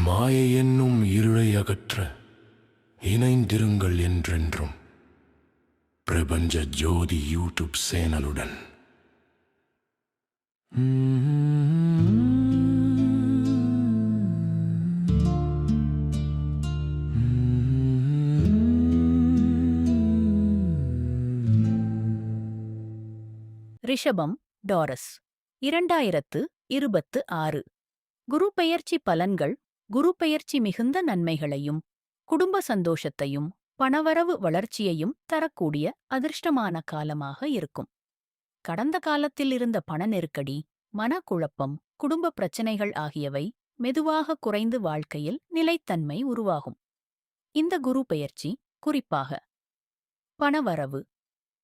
மாயை என்னும் இருளை அகற்ற இணைந்திருங்கள் என்றென்றும் பிரபஞ்ச ஜோதி யூடியூப் சேனலுடன். ரிஷபம், டாரஸ். 2026 குரு பெயர்ச்சி பலன்கள். குரு பெயர்ச்சி மிகுந்த நன்மைகளையும் குடும்ப சந்தோஷத்தையும் பணவரவு வளர்ச்சியையும் தரக்கூடிய அதிர்ஷ்டமான காலமாக இருக்கும். கடந்த காலத்தில் இருந்த பண நெருக்கடி, மனக்குழப்பம், குடும்ப பிரச்சனைகள் ஆகியவை மெதுவாக குறைந்து வாழ்க்கையில் நிலைத்தன்மை உருவாகும். இந்த குரு பெயர்ச்சி குறிப்பாக பணவரவு,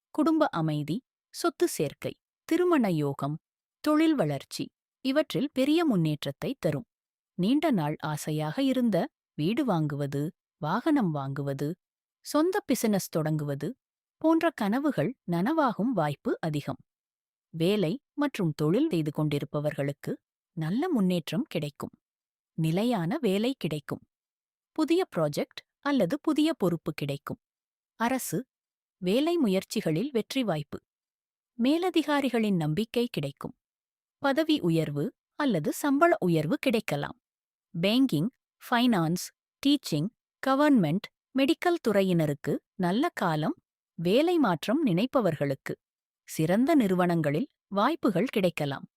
குடும்ப அமைதி, சொத்து சேர்க்கை, திருமண யோகம், தொழில் வளர்ச்சி இவற்றில் பெரிய முன்னேற்றத்தை தரும். நீண்ட நாள் ஆசையாக இருந்த வீடு வாங்குவது, வாகனம் வாங்குவது, சொந்த பிசினஸ் தொடங்குவது போன்ற கனவுகள் நனவாகும் வாய்ப்பு அதிகம். வேலை மற்றும் தொழில் செய்து கொண்டிருப்பவர்களுக்கு நல்ல முன்னேற்றம் கிடைக்கும். நிலையான வேலை கிடைக்கும். புதிய ப்ராஜெக்ட் அல்லது புதிய பொறுப்பு கிடைக்கும். அரசு, வேலை முயற்சிகளில் வெற்றி வாய்ப்பு. மேலதிகாரிகளின் நம்பிக்கை கிடைக்கும். பதவி உயர்வு அல்லது சம்பள உயர்வு கிடைக்கலாம். Banking, finance, teaching, government, medical துறையினருக்கு நல்ல காலம். வேலை மாற்றம் நினைப்பவர்களுக்கு சிறந்த நிறுவனங்களில் வாய்ப்புகள் கிடைக்கலாம்.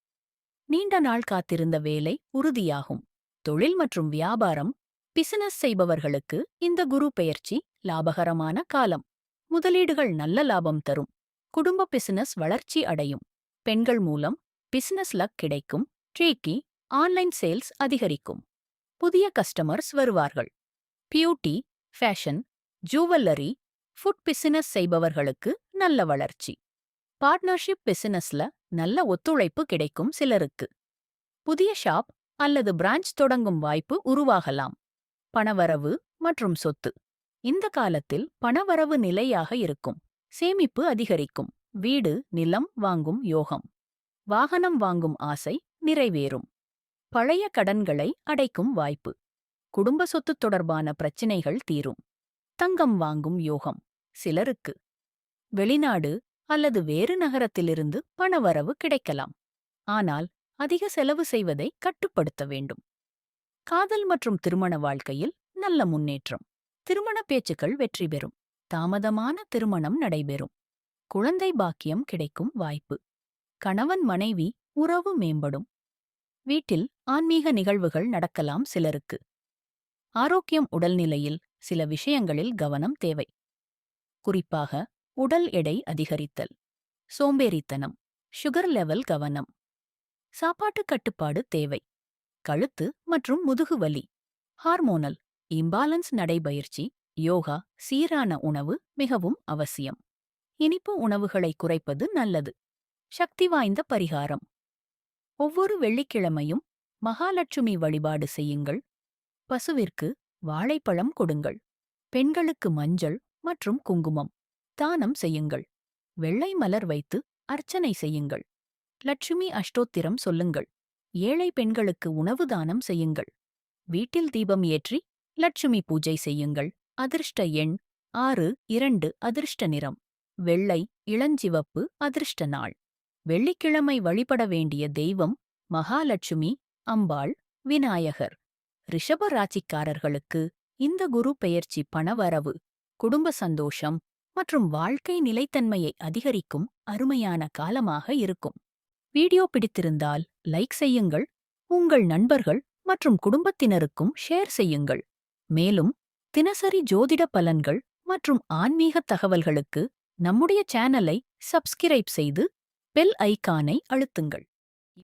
நீண்ட நாள் காத்திருந்த வேலை உறுதியாகும். தொழில் மற்றும் வியாபாரம், பிசினஸ் செய்பவர்களுக்கு இந்த குரு பெயர்ச்சி லாபகரமான காலம். முதலீடுகள் நல்ல லாபம் தரும். குடும்ப பிசினஸ் வளர்ச்சி அடையும். பெண்கள் மூலம் பிசினஸ் லக் கிடைக்கும். ட்ரீக்கி, ஆன்லைன் சேல்ஸ் அதிகரிக்கும். புதிய கஸ்டமர்ஸ் வருவார்கள். Beauty, fashion, jewellery, food business செய்பவர்களுக்கு நல்ல வளர்ச்சி. பார்ட்னர்ஷிப் பிசினஸ்ல நல்ல ஒத்துழைப்பு கிடைக்கும் சிலருக்கு. புதிய ஷாப் அல்லது பிரான்ச் தொடங்கும் வாய்ப்பு உருவாகலாம். பணவரவு மற்றும் சொத்து. இந்த காலத்தில் பணவரவு நிலையாக இருக்கும். சேமிப்பு அதிகரிக்கும். வீடு, நிலம் வாங்கும் யோகம். வாகனம் வாங்கும் ஆசை நிறைவேறும். பழைய கடன்களை அடைக்கும் வாய்ப்பு. குடும்ப சொத்து தொடர்பான பிரச்சினைகள் தீரும். தங்கம் வாங்கும் யோகம் சிலருக்கு. வெளிநாடு அல்லது வேறு நகரத்திலிருந்து பணவரவு கிடைக்கலாம். ஆனால் அதிக செலவு செய்வதை கட்டுப்படுத்த வேண்டும். காதல் மற்றும் திருமண வாழ்க்கையில் நல்ல முன்னேற்றம். திருமண பேச்சுக்கள் வெற்றி பெறும். தாமதமான திருமணம் நடைபெறும். குழந்தை பாக்கியம் கிடைக்கும் வாய்ப்பு. கணவன் மனைவி உறவு மேம்படும். வீட்டில் ஆன்மீக நிகழ்வுகள் நடக்கலாம் சிலருக்கு. ஆரோக்கியம், உடல்நிலையில் சில விஷயங்களில் கவனம் தேவை. குறிப்பாக உடல் எடை அதிகரித்தல், சோம்பேறித்தனம், சுகர் லெவல் கவனம். சாப்பாட்டு கட்டுப்பாடு தேவை. கழுத்து மற்றும் முதுகு வலி, ஹார்மோனல் இம்பாலன்ஸ் நடைபயிற்சி, யோகா, சீரான உணவு மிகவும் அவசியம். இனிப்பு உணவுகளை குறைப்பது நல்லது. சக்தி வாய்ந்த பரிகாரம். ஒவ்வொரு வெள்ளிக்கிழமையும் மகாலட்சுமி வழிபாடு செய்யுங்கள். பசுவிற்கு வாழைப்பழம் கொடுங்கள். பெண்களுக்கு மஞ்சள் மற்றும் குங்குமம் தானம் செய்யுங்கள். வெள்ளை மலர் வைத்து அர்ச்சனை செய்யுங்கள். லட்சுமி அஷ்டோத்திரம் சொல்லுங்கள். ஏழை பெண்களுக்கு உணவு தானம் செய்யுங்கள். வீட்டில் தீபம் ஏற்றி லட்சுமி பூஜை செய்யுங்கள். அதிர்ஷ்ட எண் 6, 2. அதிர்ஷ்ட நிறம் வெள்ளை, இளஞ்சிவப்பு. அதிர்ஷ்ட நாள் வெள்ளிக்கிழமை. வழிபட வேண்டிய தெய்வம் மகாலட்சுமி, அம்பாள், விநாயகர். ரிஷப ராசிக்காரர்களுக்கு இந்த குரு பெயர்ச்சி பணவரவு, குடும்ப சந்தோஷம் மற்றும் வாழ்க்கை நிலைத்தன்மையை அதிகரிக்கும் அருமையான காலமாக இருக்கும். வீடியோ பிடித்திருந்தால் லைக் செய்யுங்கள். உங்கள் நண்பர்கள் மற்றும் குடும்பத்தினருக்கும் ஷேர் செய்யுங்கள். மேலும் தினசரி ஜோதிட பலன்கள் மற்றும் ஆன்மீக தகவல்களுக்கு நம்முடைய சேனலை சப்ஸ்கிரைப் செய்து பெல் ஐகானை அழுத்துங்கள்.